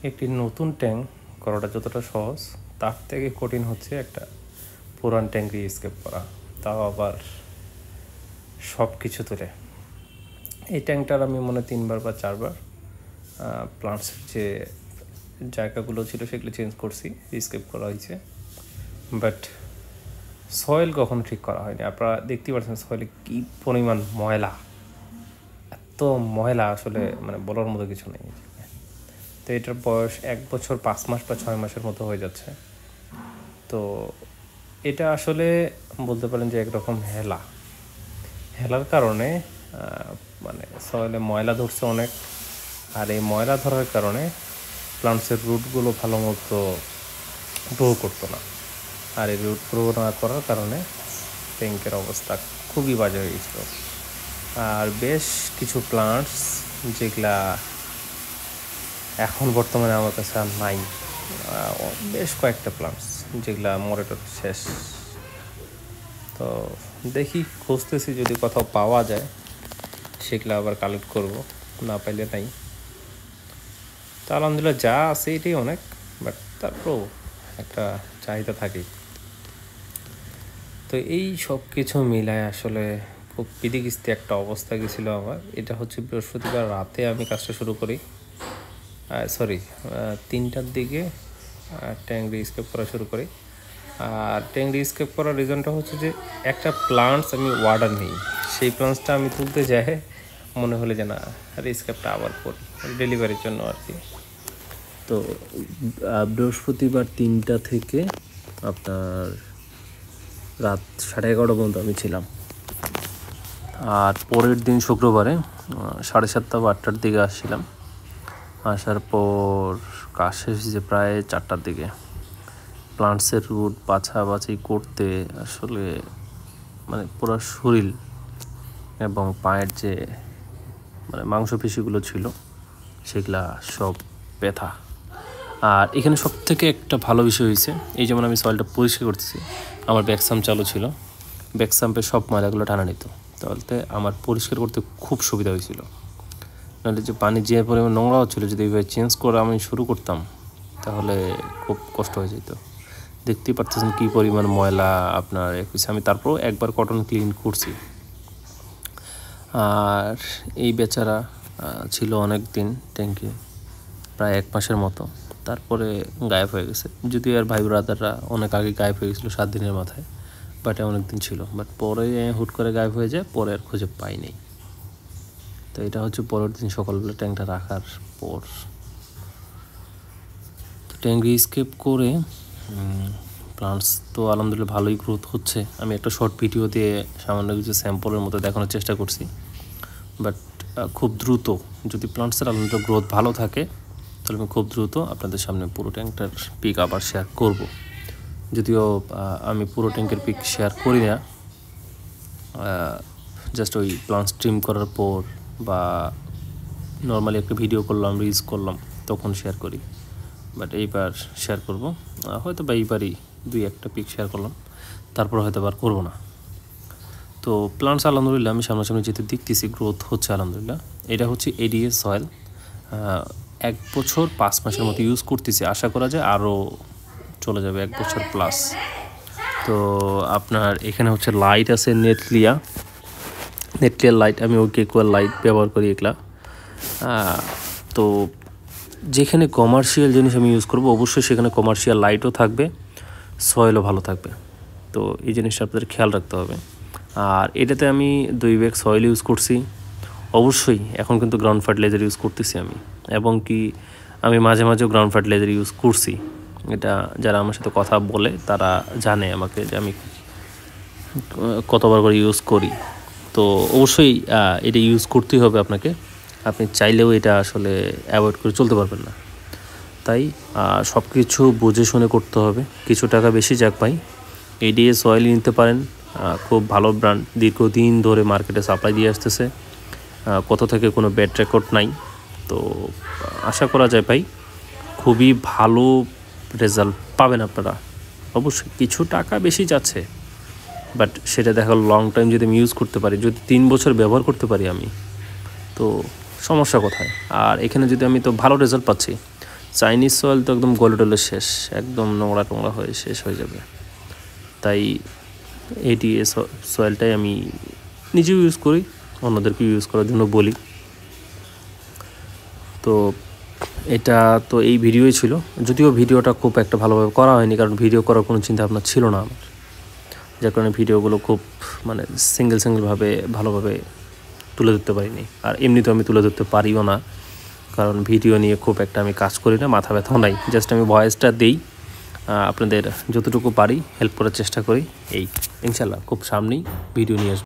একটি নতুন ট্যাঙ্ক করাটা যতটা সহজ তার থেকে কঠিন হচ্ছে একটা পুরান ট্যাঙ্ক রিস্কেপ করা, তাও আবার সব কিছু তুলে। এই ট্যাঙ্কটার আমি মনে 3বার বা 4বার প্লান্টসের যে জায়গাগুলো ছিল সেগুলো চেঞ্জ করছি, রিস্কেপ করা হয়েছে, বাট সয়েল কখনো ঠিক করা হয়নি। আপনারা দেখতেই পাচ্ছেন সয়েলে কী পরিমাণ ময়লা, এত ময়লা আসলে মানে বলার মতো কিছু নেই। তো এটার বয়স 1 বছর 5 মাস বা 6 মাসের মতো হয়ে যাচ্ছে। তো এটা আসলে বলতে পারেন যে একরকম হেলার কারণে মানে সয়েলে ময়লা ধরছে অনেক, আর এই ময়লা ধরার কারণে প্লান্টসের রুটগুলো ভালো মতো গ্রো করতো না, আর এই রুট গ্রো না করার কারণে ট্যাঙ্কের অবস্থা খুবই বাজে হয়ে গেছিল। আর বেশ কিছু প্লান্টস যেগুলা এখন বর্তমানে আমার কাছে আর নাই, বেশ কয়েকটা প্লান্টস যেগুলা মরেটর শেষ। তো দেখি, খুঁজতেছি, যদি কোথাও পাওয়া যায় সেগুলো আবার কালেক্ট করব, না পাইলে নাই। তো আলহামদুলিল্লাহ যা আছে এটাই অনেক, বাট তারপরেও একটা চাহিদা থাকে। তো এই সব কিছু মিলায় আসলে খুব বিধিকিস্তি একটা অবস্থা গেছিল আমার। এটা হচ্ছে বৃহস্পতিবার রাতে আমি কাজটা শুরু করি, 3টার দিকে ট্যাঙ্ক রিস্কেপ করা শুরু করি। আর ট্যাঙ্ক রিস্কেপ করার রিজনটা হচ্ছে যে একটা প্লান্টস আমি অর্ডার নিই, সেই প্লান্টসটা আমি তুলতে যাই, মনে হলে যে না রিস্কেপটা আবার করি ডেলিভারির জন্য আর কি। তো বৃহস্পতিবার 3টা থেকে আপনার রাত 11:30 পর্যন্ত আমি ছিলাম। আর পরের দিন শুক্রবারে 7:30 বা 8টার দিকে আসছিলাম। আসার পর কাজ শেষ হয়েছে প্রায় 4টার দিকে। প্লান্টসের রুট বাছাবাছি করতে আসলে মানে পুরো শরীর এবং পায়ের যে মানে মাংসপেশিগুলো ছিল সেগুলা সব ব্যথা। আর এখানে সব থেকে একটা ভালো বিষয় হয়েছে, এই যেমন আমি সয়েলটা পরিষ্কার করতেছি, আমার ব্যাকসাম্প চালু ছিল, ব্যাকসাম্পে সব ময়লাগুলো টানা নিত, তাহলে আমার পরিষ্কার করতে খুব সুবিধা হয়েছিল। নাহলে যে পানি যে পরিমাণ নোংরা হচ্ছিলো, যদি এইভাবে চেঞ্জ করে আমি শুরু করতাম তাহলে খুব কষ্ট হয়ে যেত। দেখতেই পারতেছেন কী পরিমাণ ময়লা আপনার আমি তারপরও একবার কটন ক্লিন করছি। আর এই বেচারা ছিল অনেক দিন ট্যাঙ্কে, প্রায় 1 মাসের মতো, তারপরে গায়েব হয়ে গেছে। যদিও আর ভাই ব্রাদাররা অনেক আগে গায়েব হয়ে গেছিলো 7 দিনের মাথায়, বাট অনেক দিন ছিল, বাট পরে হুট করে গায়েব হয়ে যায়, পরে আর খুঁজে পাইনি। তো এটা হচ্ছে পরের দিন সকালবেলা ট্যাঙ্কটা রাখার পর। তো ট্যাঙ্ক রিস্কেপ করে প্লান্টস তো আলহামদুলিল্লাহ ভালোই গ্রোথ হচ্ছে। আমি একটা শর্ট ভিডিও দিয়ে সামান্য কিছু স্যাম্পলের মতো দেখানোর চেষ্টা করছি, বাট খুব দ্রুত যদি প্লান্টসের আলহামদুলিল্লাহ গ্রোথ ভালো থাকে তাহলে আমি খুব দ্রুত আপনাদের সামনে পুরো ট্যাঙ্কটার পিক আবার শেয়ার করব। যদিও আমি পুরো ট্যাঙ্কের পিক শেয়ার করি না, জাস্ট ওই প্লান্টস ট্রিম করার পর বা নর্মালি একটা ভিডিও করলাম, রিলস করলাম, তখন শেয়ার করি। বাট এইবার শেয়ার করব, হয়তো বা এইবারই 2-1টা পিক শেয়ার করলাম, তারপর হয়তো আবার করবো না। তো প্লান্টস আলহামদুলিল্লাহ আমি সামনাসামনি যেতে দেখতেছি গ্রোথ হচ্ছে আলহামদুলিল্লাহ। এটা হচ্ছে এডিএস সয়েল, 1 বছর 5 মাসের মতো ইউজ করতেছি, আশা করা যায় আরও চলে যাবে 1 বছর প্লাস। তো আপনার এখানে হচ্ছে লাইট আছে নেটক্লিয়ার লাইট, আমি ওকে লাইট ব্যবহার করি এগুলা। তো যেখানে কমার্শিয়াল জিনিস আমি ইউজ করব অবশ্যই সেখানে কমার্শিয়াল লাইটও থাকবে, সয়েলও ভালো থাকবে। তো এই জিনিসটা আপনাদের খেয়াল রাখতে হবে। আর এটাতে আমি 2 ব্যাগ সয়েল ইউজ করছি, অবশ্যই এখন কিন্তু গ্রাউন্ড ফার্টিলাইজার ইউজ করতেছি আমি, এবং কি আমি মাঝে মাঝেও গ্রাউন্ড ফার্টিলাইজার ইউজ করছি। এটা যারা আমার সাথে কথা বলে তারা জানে আমাকে যে আমি কতবার করে ইউজ করি। তো অবশ্যই এটা ইউজ করতেই হবে আপনাকে, আপনি চাইলেও এটা আসলে অ্যাভয়েড করে চলতে পারবেন না। তাই সব কিছু বুঝে শুনে করতে হবে। কিছু টাকা বেশি যাক ভাই, এডিএস অয়েল নিতে পারেন, খুব ভালো ব্র্যান্ড, দীর্ঘদিন ধরে মার্কেটে সাপ্লাই দিয়ে আসতেছে, কোথা থেকে কোনো ব্যাড রেকর্ড নাই। তো আশা করা যায় ভাই খুবই ভালো রেজাল্ট পাবেন আপনারা। অবশ্যই কিছু টাকা বেশি যাচ্ছে, বাট সেটা দেখা লং টাইম যদি আমি ইউজ করতে পারি, যদি 3 বছর ব্যবহার করতে পারি আমি, তো সমস্যা কোথায়? আর এখানে যদি আমি তো ভালো রেজাল্ট পাচ্ছি, চাইনিজ সয়েল তো একদম গলে টলে শেষ, একদম নোংরা টোংরা হয়ে শেষ হয়ে যাবে। তাই ATA সয়েলটাই আমি নিজেও ইউজ করি, অন্যদেরকে ইউজ করার জন্য বলি। তো এটা তো এই ভিডিওই ছিল, যদিও ভিডিওটা খুব একটা ভালোভাবে করা হয়নি, কারণ ভিডিও করার কোনো চিন্তাভাবনা ছিল না আমার, যার কারণে ভিডিওগুলো খুব মানে সিঙ্গেলভাবে ভালোভাবে তুলে ধরতে পারিনি। আর এমনিতেও আমি তুলে ধরতে পারিও না, কারণ ভিডিও নিয়ে খুব একটা আমি কাজ করি না, মাথা ব্যথাও নাই, জাস্ট আমি ভয়েসটা দিই, আপনাদের যতটুকু পারি হেল্প করার চেষ্টা করি। এই ইনশাল্লাহ খুব সামনেই ভিডিও নিয়ে আসবো।